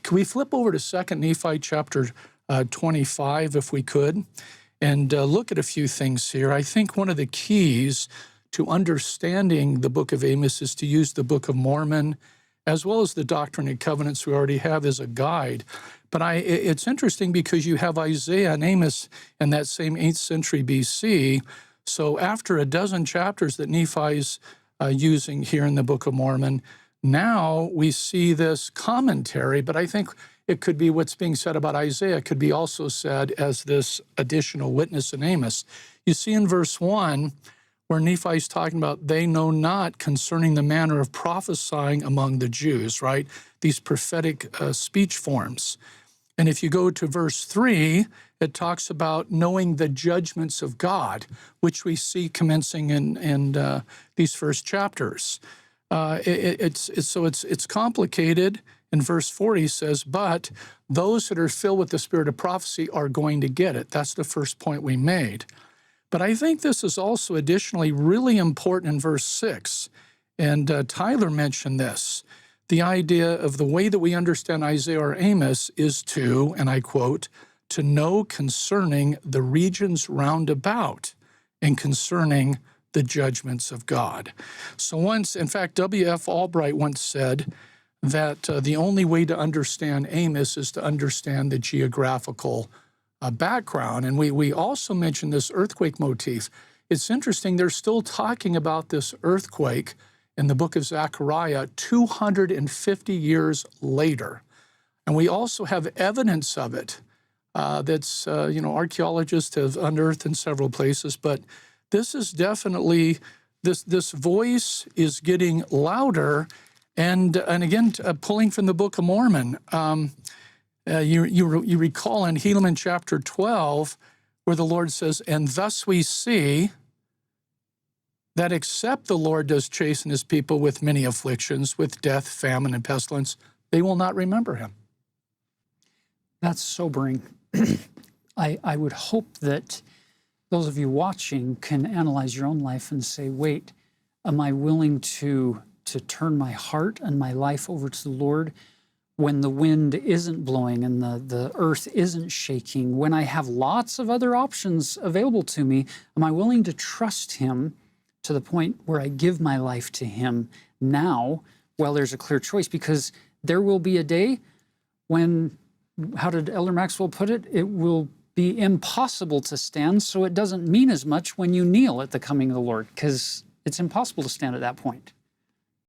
Can we flip over to 2 Nephi chapter 25, if we could, and look at a few things here? I think one of the keys to understanding the book of Amos is to use the Book of Mormon, as well as the Doctrine and Covenants we already have as a guide. But it's interesting because you have Isaiah and Amos in that same 8th century BC. So after a dozen chapters that Nephi's using here in the Book of Mormon, now we see this commentary, but I think it could be what's being said about Isaiah could be also said as this additional witness in Amos. You see in verse 1 where Nephi's talking about they know not concerning the manner of prophesying among the Jews, right? These prophetic speech forms. And if you go to verse 3, it talks about knowing the judgments of God, which we see commencing in these first chapters. It's complicated. In verse 4, he says, but those that are filled with the spirit of prophecy are going to get it. That's the first point we made. But I think this is also additionally really important in verse 6. And Tyler mentioned this. The idea of the way that we understand Isaiah or Amos is to, and I quote, to know concerning the regions round about and concerning the judgments of God. So once, in fact, W.F. Albright once said that the only way to understand Amos is to understand the geographical background. And we also mentioned this earthquake motif. It's interesting, they're still talking about this earthquake in the book of Zechariah 250 years later. And we also have evidence of it that's, archaeologists have unearthed in several places, but this is definitely, this voice is getting louder, and again, pulling from the Book of Mormon. You recall in Helaman chapter 12, where the Lord says, and thus we see that except the Lord does chasten his people with many afflictions, with death, famine, and pestilence, they will not remember him. That's sobering. I would hope that those of you watching can analyze your own life and say, wait, am I willing to turn my heart and my life over to the Lord when the wind isn't blowing and the earth isn't shaking, when I have lots of other options available to me? Am I willing to trust him to the point where I give my life to him now while there's a clear choice? Because there will be a day when, how did Elder Maxwell put it? It will be impossible to stand, so it doesn't mean as much when you kneel at the coming of the Lord, because it's impossible to stand at that point.